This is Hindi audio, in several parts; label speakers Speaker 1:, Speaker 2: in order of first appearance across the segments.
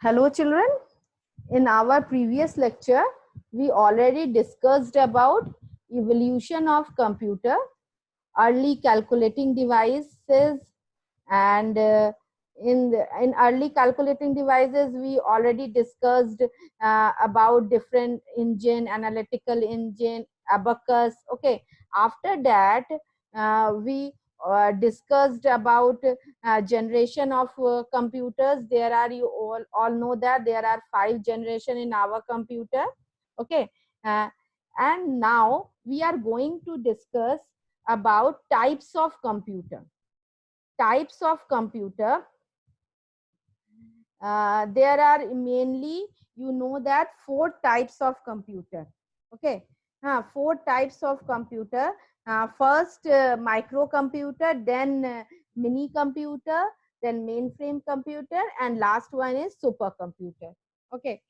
Speaker 1: Hello children, in our previous lecture we already discussed about evolution of computer, early calculating devices, and in early calculating devices we already discussed about different engine, analytical engine, abacus. Okay, after that we discussed about generation of computers. There are, you all know that there are 5 generation in our computer. Okay, uh, and now we are going to discuss about types of computer. Types of computer, there are mainly, you know that 4 types of computer. Okay, 4 types of computer. First microcomputer, then mini computer, then mainframe computer, and last one is supercomputer. Okay,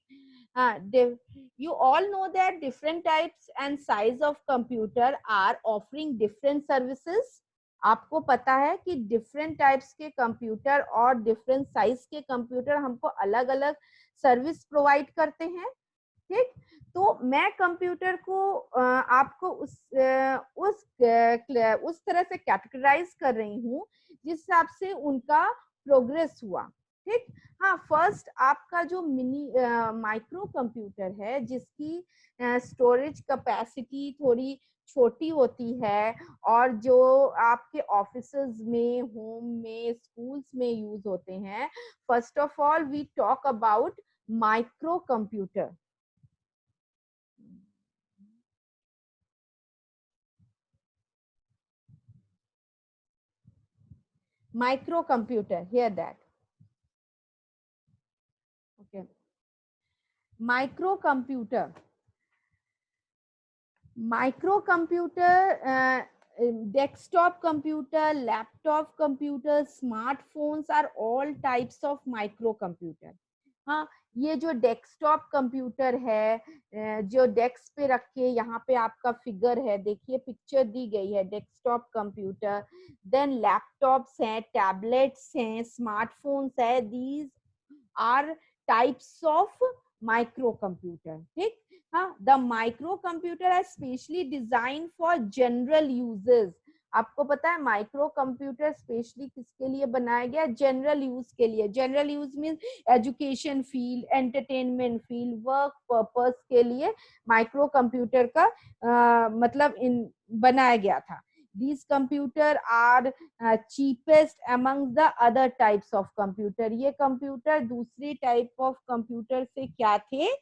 Speaker 1: you all know that different types and size of computer are offering different services. आपको पता है कि डिफरेंट टाइप्स के कंप्यूटर और डिफरेंट साइज के कंप्यूटर हमको अलग अलग सर्विस प्रोवाइड करते हैं। ठीक, तो मैं कंप्यूटर को आपको उस तरह से कैटेगराइज कर रही हूँ जिस हिसाब से उनका प्रोग्रेस हुआ। ठीक, हाँ, फर्स्ट आपका जो मिनी माइक्रो कंप्यूटर है जिसकी स्टोरेज कैपेसिटी थोड़ी छोटी होती है और जो आपके ऑफिसेज में, होम में, स्कूल्स में यूज होते हैं। First of all we talk about micro computer. Microcomputer, hear that. Okay, microcomputer. Desktop computer, laptop computer, smartphones are all types of microcomputer. हाँ, ये जो डेस्कटॉप कंप्यूटर है जो डेस्क पे रख के, यहाँ पे आपका फिगर है, देखिए पिक्चर दी गई है, डेस्कटॉप कंप्यूटर। देन लैपटॉप्स हैं, टैबलेट्स हैं, स्मार्टफोन्स है, these are types of micro computer. ठीक, हाँ, the micro computer are specially design for general uses. आपको पता है माइक्रो कंप्यूटर स्पेशली किसके लिए बनाया गया? जनरल यूज के लिए। General use mean education field, entertainment field, work purpose के लिए माइक्रो कंप्यूटर का मतलब इन बनाया गया था। These computer are cheapest among the other types of computer. ये कंप्यूटर दूसरी टाइप ऑफ कंप्यूटर से क्या थे?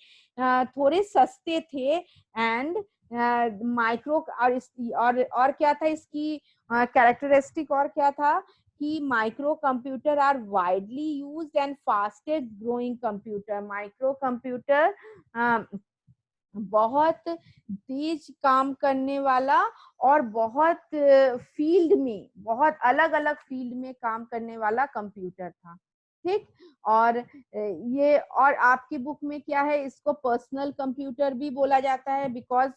Speaker 1: थोड़े सस्ते थे। एंड माइक्रो और क्या था इसकी कैरेक्टरिस्टिक? और क्या था कि micro computer are widely used and fastest growing computer. Micro computer बहुत तेज काम करने वाला और बहुत फील्ड में, बहुत अलग अलग फील्ड में काम करने वाला कंप्यूटर था। ठीक, और ये, और आपकी बुक में क्या है, इसको पर्सनल कंप्यूटर भी बोला जाता है बिकॉज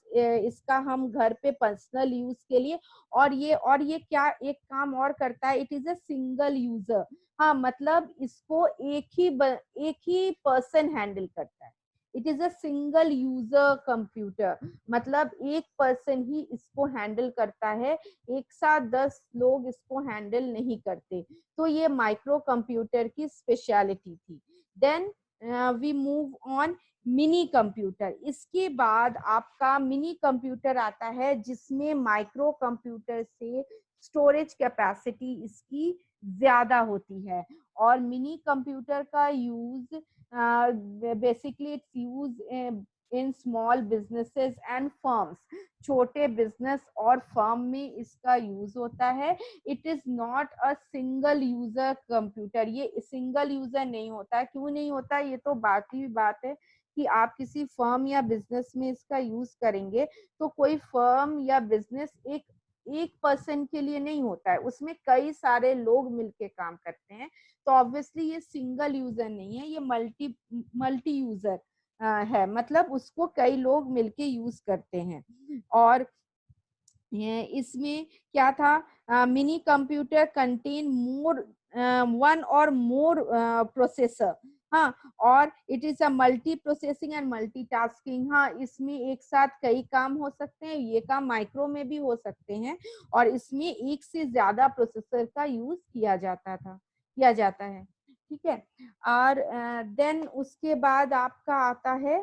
Speaker 1: इसका हम घर पे पर्सनल यूज के लिए, और ये क्या एक काम और करता है, it is a single user. हाँ, मतलब इसको एक ही पर्सन हैंडल करता है। It is a single user computer, मतलब एक पर्सन ही इसको हैंडल करता है, एक साथ 10 लोग इसको हैंडल नहीं करते। तो ये माइक्रो कंप्यूटर की स्पेशलिटी थी। Then we move on mini computer. इसके बाद आपका मिनी कंप्यूटर आता है जिसमें माइक्रो कंप्यूटर से स्टोरेज कैपेसिटी इसकी ज्यादा होती है। और मिनी कंप्यूटर का use basically it's use in small businesses and firms. छोटे बिजनेस और फर्म में इसका यूज होता है। It is not a single user computer. ये सिंगल यूजर नहीं होता है। क्यों नहीं होता? ये तो बात है कि आप किसी फर्म या बिजनेस में इसका यूज करेंगे तो कोई फर्म या बिजनेस एक पर्सन के लिए नहीं होता है, उसमें कई सारे लोग मिलके काम करते हैं। तो ऑब्वियसली ये सिंगल यूजर नहीं है, ये मल्टी यूजर है, मतलब उसको कई लोग मिलके यूज करते हैं। और इसमें क्या था, mini computer contain more one और मोर प्रोसेसर। हाँ, और it is a multi processing and multitasking. हाँ, इसमें एक साथ कई काम हो सकते हैं, ये काम माइक्रो में भी हो सकते हैं, और इसमें एक से ज्यादा प्रोसेसर का यूज किया जाता है। ठीक है। और देन उसके बाद आपका आता है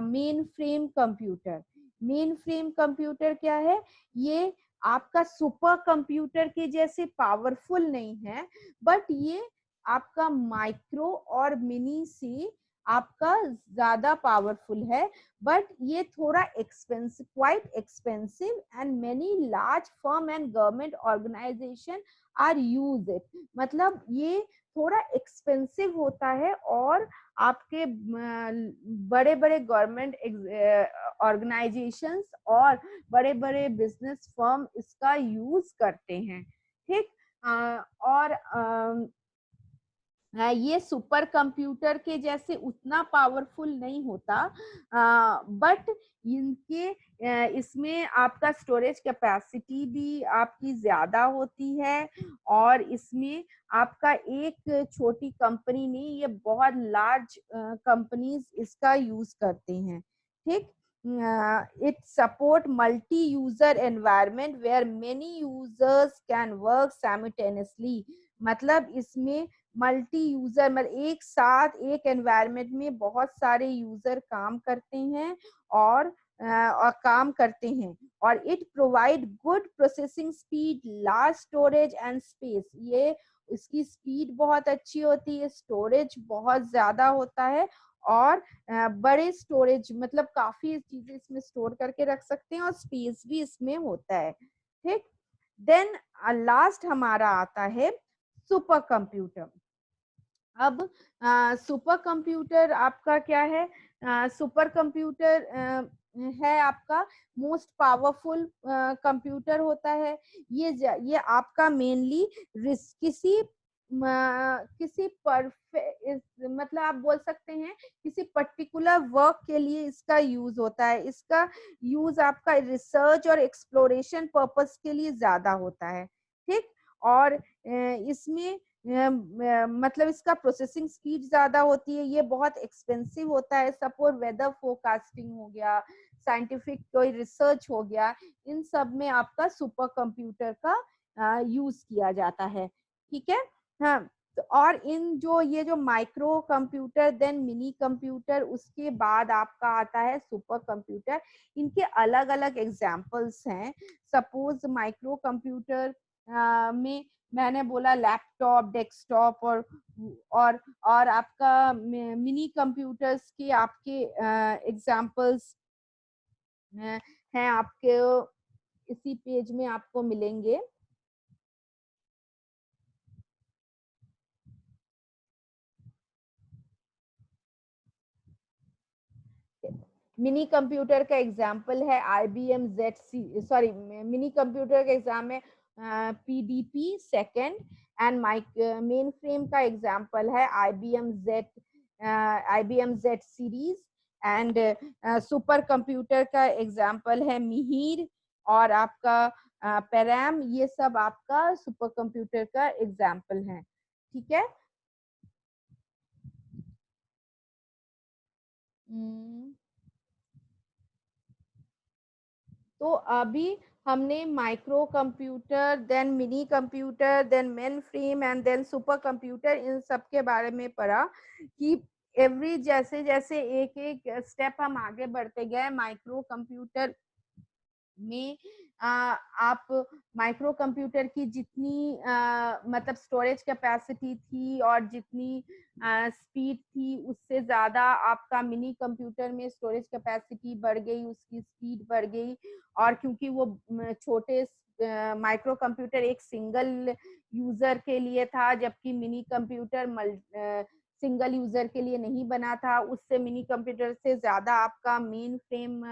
Speaker 1: main frame computer. Main frame computer क्या है? ये आपका सुपर कंप्यूटर के जैसे पावरफुल नहीं है, बट ये आपका माइक्रो और मिनी से आपका ज्यादा पावरफुल है। बट ये थोड़ा expensive, quite expensive, and many large firm and government organisation are use it. मतलब ये थोड़ा एक्सपेंसिव होता है, और आपके बड़े बड़े गवर्नमेंट ऑर्गेनाइजेशंस और बड़े बड़े बिजनेस फर्म इसका यूज करते हैं। ठीक। और ये सुपर कंप्यूटर के जैसे उतना पावरफुल नहीं होता, बट इनके इसमें आपका स्टोरेज कैपेसिटी भी आपकी ज्यादा होती है, और इसमें आपका एक छोटी कंपनी नहीं, ये बहुत लार्ज कंपनीज इसका यूज करते हैं। ठीक। It support multi user environment where many users can work simultaneously. मतलब इसमें मल्टी यूजर, मतलब एक साथ एक एनवायरनमेंट में बहुत सारे यूजर काम करते हैं, और it provide good processing speed, large storage and space. ये इसकी स्पीड बहुत अच्छी होती है, स्टोरेज बहुत ज्यादा होता है, और बड़े स्टोरेज, मतलब काफी चीजें इसमें स्टोर करके रख सकते हैं, और स्पेस भी इसमें होता है। ठीक। देन लास्ट हमारा आता है सुपर कंप्यूटर। अब सुपर कंप्यूटर आपका क्या है? सुपर कंप्यूटर है आपका मोस्ट पावरफुल कंप्यूटर होता है। ये आपका मेनली किसी मतलब आप बोल सकते हैं किसी पर्टिकुलर वर्क के लिए इसका यूज होता है। इसका यूज आपका रिसर्च और एक्सप्लोरेशन पर्पस के लिए ज्यादा होता है। ठीक। और इसमें मतलब इसका प्रोसेसिंग स्पीड ज्यादा होती है, ये बहुत एक्सपेंसिव होता है। सपोज वेदर फोरकास्टिंग हो गया, साइंटिफिक कोई रिसर्च हो गया, इन सब में आपका सुपर कंप्यूटर का यूज किया जाता है। ठीक है। हाँ। और इन जो ये जो micro computer, then mini computer, उसके बाद आपका आता है सुपर कंप्यूटर। इनके अलग अलग एग्जाम्पल्स हैं। सपोज माइक्रो कंप्यूटर में मैंने बोला लैपटॉप, डेस्कटॉप, और आपका मिनी कंप्यूटर्स के आपके एग्जाम्पल्स हैं आपके इसी पेज में आपको मिलेंगे। मिनी कंप्यूटर का एग्जाम्पल है IBM ZC, sorry, mini computer का एग्जाम है PDP second, and main frame का एग्जाम्पल है IBM Z series, and super computer का एग्जाम्पल है मिहिर, और आपका पेराम। ये सब आपका सुपर कंप्यूटर का एग्जाम्पल है। ठीक है। हम्म, तो अभी हमने micro computer, then mini computer, then mainframe, and then super computer, इन सब के बारे में पढ़ा कि एवरी जैसे जैसे एक एक स्टेप हम आगे बढ़ते गए माइक्रो कंप्यूटर में, आप माइक्रो कंप्यूटर की जितनी मतलब स्टोरेज कैपेसिटी थी और जितनी स्पीड थी, उससे ज्यादा आपका मिनी कंप्यूटर में स्टोरेज कैपेसिटी बढ़ गई, उसकी स्पीड बढ़ गई। और क्योंकि वो छोटे माइक्रो कंप्यूटर एक सिंगल यूजर के लिए था, जबकि मिनी कंप्यूटर सिंगल यूजर के लिए नहीं बना था, उससे मिनी कंप्यूटर से ज्यादा आपका मेन फ्रेम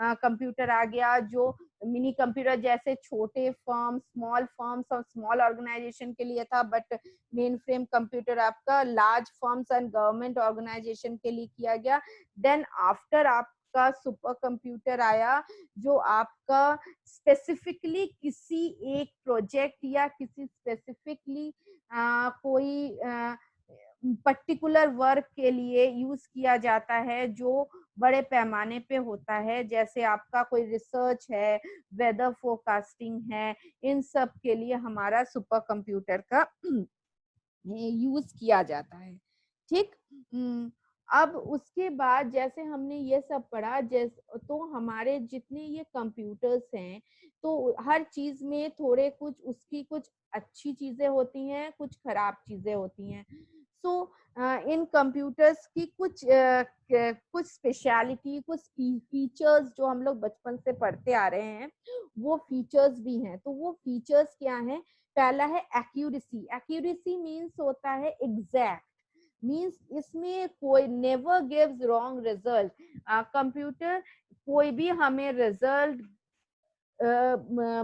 Speaker 1: कंप्यूटर आ गया, जो मिनी कंप्यूटर जैसे छोटे फर्म, स्मॉल फर्म्स और स्मॉल ऑर्गेनाइजेशन के लिए था, बट मेन फ्रेम कंप्यूटर आपका large firms and government organisation के लिए किया गया। देन आफ्टर आपका सुपर कंप्यूटर आया, जो आपका स्पेसिफिकली किसी एक प्रोजेक्ट या किसी स्पेसिफिकली कोई पर्टिकुलर वर्क के लिए यूज किया जाता है जो बड़े पैमाने पे होता है, जैसे आपका कोई रिसर्च है, वेदर फोरकास्टिंग है, इन सब के लिए हमारा सुपर कंप्यूटर का यूज किया जाता है। ठीक। अब उसके बाद जैसे हमने ये सब पढ़ा, जैसे तो हमारे जितने ये कंप्यूटर्स हैं, तो हर चीज में थोड़े कुछ उसकी कुछ अच्छी चीजें होती हैं, कुछ खराब चीजें होती हैं। सो इन कंप्यूटर्स की कुछ स्पेशलिटी, कुछ फीचर्स जो हम लोग बचपन से पढ़ते आ रहे हैं, वो फीचर्स भी हैं। तो वो फीचर्स क्या हैं? पहला है एक्यूरेसी। एक्यूरेसी मीन्स होता है एग्जैक्ट, मीन्स इसमें कोई never gives wrong result. Computer कोई भी हमें रिजल्ट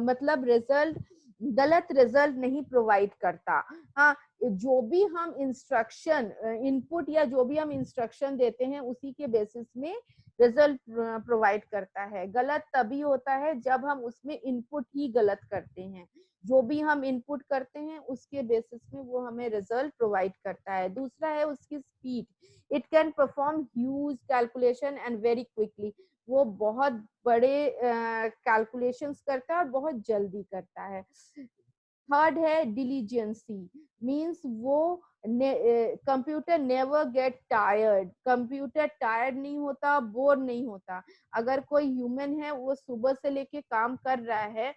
Speaker 1: मतलब रिजल्ट, गलत रिजल्ट नहीं प्रोवाइड करता। हाँ, जो भी हम इंस्ट्रक्शन इनपुट या जो भी हम इंस्ट्रक्शन देते हैं उसी के बेसिस में रिजल्ट प्रोवाइड करता है। गलत तभी होता है जब हम उसमें इनपुट ही गलत करते हैं। जो भी हम इनपुट करते हैं उसके बेसिस में वो हमें रिजल्ट प्रोवाइड करता है। दूसरा है उसकी speed. It can perform huge calculation and very quickly. वो बहुत बड़े कैलकुलेशंस करता है और बहुत जल्दी करता है। थर्ड है डिलीजेंसी, मीन्स वो computer never get tired. Computer tired नहीं होता, बोर नहीं होता। अगर कोई ह्यूमन है वो सुबह से लेके काम कर रहा है,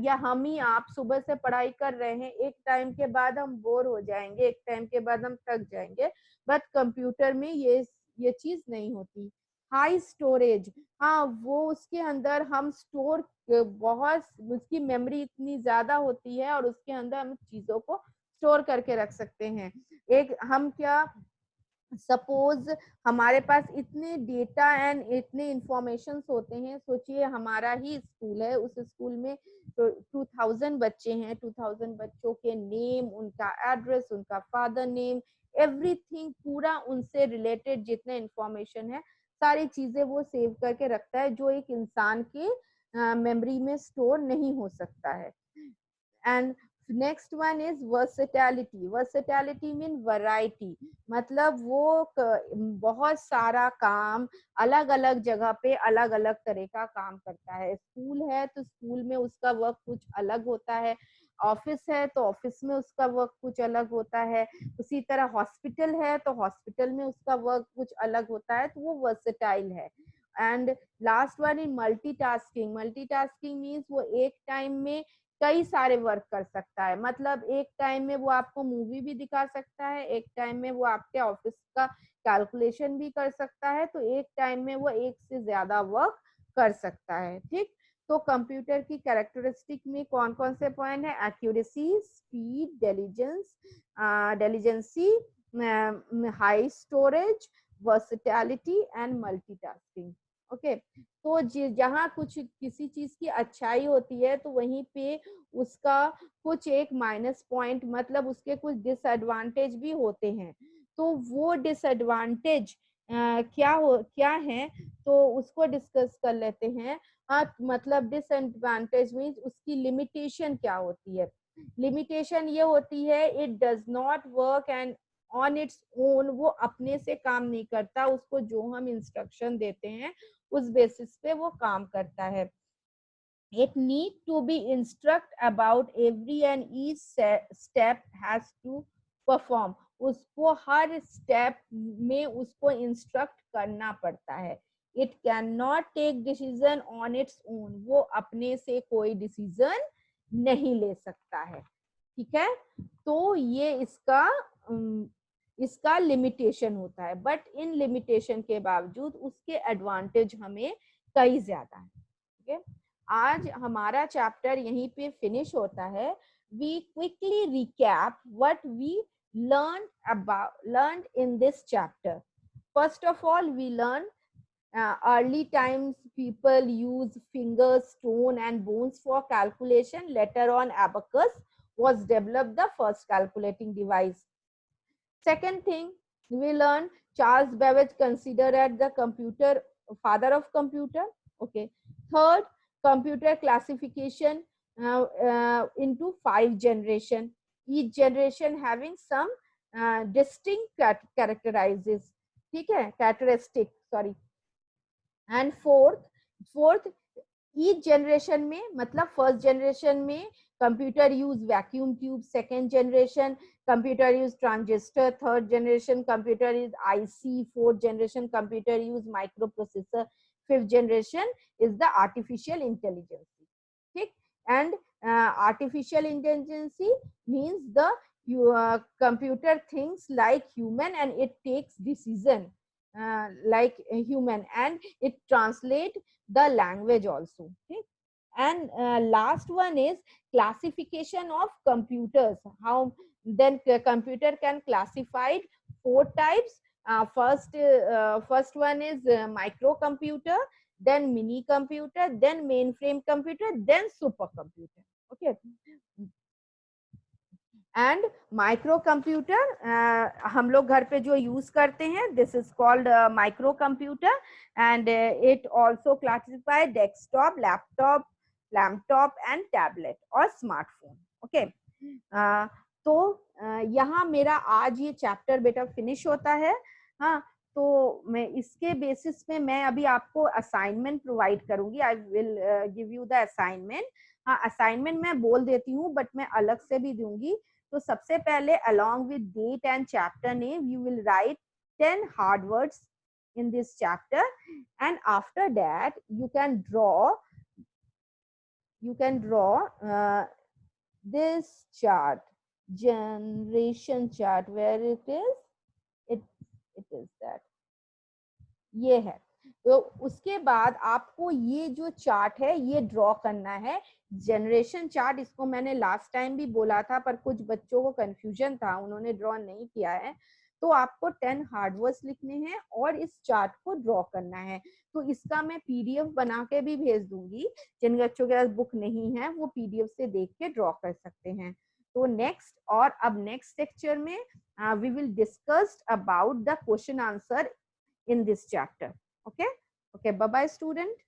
Speaker 1: या हम ही आप सुबह से पढ़ाई कर रहे हैं, एक टाइम के बाद हम बोर हो जाएंगे, एक टाइम के बाद हम थक जाएंगे, बट कंप्यूटर में ये चीज नहीं होती। हाई स्टोरेज, हाँ वो उसके अंदर हम स्टोर बहुत, उसकी मेमोरी इतनी ज्यादा होती है और उसके अंदर हम चीजों को स्टोर करके रख सकते हैं। एक हम क्या, सपोज हमारे पास इतने डेटा एंड इतने इंफॉर्मेशन होते हैं। सोचिए हमारा ही स्कूल है, उस स्कूल में तो 2000 बच्चे हैं। 2000 बच्चों के नेम, उनका एड्रेस, उनका फादर नेम, एवरीथिंग, पूरा उनसे रिलेटेड जितने इंफॉर्मेशन है, सारी चीजें वो सेव करके रखता है, जो एक इंसान के मेमोरी में स्टोर नहीं हो सकता है। And next one is versatility. Versatility mean variety, मतलब वो बहुत सारा काम अलग अलग जगह पे अलग अलग तरह का काम करता है। स्कूल है तो स्कूल में उसका वर्क कुछ अलग होता है, ऑफिस है तो ऑफिस में उसका वर्क कुछ अलग होता है, उसी तरह हॉस्पिटल है तो हॉस्पिटल में उसका वर्क कुछ अलग होता है, तो वो वर्सेटाइल है। And last one in multitasking. Multitasking means वो एक टाइम में कई सारे वर्क कर सकता है। मतलब एक टाइम में वो आपको मूवी भी दिखा सकता है, एक टाइम में वो आपके ऑफिस का कैलकुलेशन भी कर सकता है, तो एक टाइम में वो एक से ज्यादा वर्क कर सकता है। ठीक। तो कंप्यूटर की कैरेक्टरिस्टिक में कौन कौन से पॉइंट है? Accuracy, speed, diligence, high storage, versatility and multitasking. Okay. तो जहाँ कुछ किसी चीज की अच्छाई होती है तो वहीं पे उसका कुछ एक माइनस पॉइंट, मतलब उसके कुछ डिसएडवांटेज भी होते हैं। तो वो डिसएडवांटेज क्या है, तो उसको डिस्कस कर लेते हैं। मतलब डिसएडवांटेज मीन्स उसकी लिमिटेशन क्या होती है। लिमिटेशन ये होती है, it does not work and on its own, वो अपने से काम नहीं करता, उसको जो हम इंस्ट्रक्शन देते हैं उस बेसिस पे वो काम करता है। It need to be instruct about every and each step has to perform. उसको हर स्टेप में उसको इंस्ट्रक्ट करना पड़ता है। It can not take decision on its own, वो अपने से कोई डिसीजन नहीं ले सकता है। ठीक है। तो ये इसका लिमिटेशन होता है, बट इन लिमिटेशन के बावजूद उसके एडवांटेज हमें कई ज्यादा है। ठीक है। आज हमारा चैप्टर यहीं पे फिनिश होता है। We quickly recap what we learned in this chapter. First of all, we learned early times people use fingers, stone and bones for calculation. Later on, abacus was developed, the first calculating device. Second thing, we learned Charles Babbage considered as the father of computer. Okay. Third, computer classification into 5 generations, each generation having some distinct characterizes, ठीक है, characteristic, sorry. And fourth each generation में, मतलब फर्स्ट जनरेशन में computer use vacuum tube, second generation computer use transistor, third generation computer use IC, fourth generation computer use microprocessor, fifth generation is the artificial intelligence, ठीक। And artificial intelligence means the computer thinks like human and it takes decision like a human, and it translate the language also, okay? And last one is classification of computers. How then computer can classified four types. First one is microcomputer, then mini computer, then mainframe computer, then supercomputer, okay? And micro computer हम लोग घर पे जो यूज करते हैं, this is called micro computer, and it also classify desktop, laptop and tablet और स्मार्टफोन, ओके। तो यहाँ मेरा आज ये चैप्टर बेटा फिनिश होता है। हाँ, तो मैं इसके बेसिस पे मैं अभी आपको असाइनमेंट प्रोवाइड करूंगी। I will give you the assignment. हाँ, असाइनमेंट मैं बोल देती हूँ बट मैं अलग से भी दूंगी। तो सबसे पहले along with date and chapter name you will write 10 hard words in this chapter, and after that you can draw this chart, generation chart, where it is, it is that, ये है। तो उसके बाद आपको ये जो चार्ट है ये ड्रॉ करना है, जनरेशन चार्ट। इसको मैंने लास्ट टाइम भी बोला था पर कुछ बच्चों को कंफ्यूजन था, उन्होंने ड्रॉ नहीं किया है। तो आपको 10 हार्ड वर्ड्स लिखने हैं और इस चार्ट को ड्रॉ करना है। तो इसका मैं पीडीएफ बना के भी भेज दूंगी, जिन बच्चों के पास बुक नहीं है वो पीडीएफ से देख के ड्रॉ कर सकते हैं। तो नेक्स्ट, और अब नेक्स्ट लेक्चर में we will discuss about the question answer in this chapter, okay? Okay, bye bye student.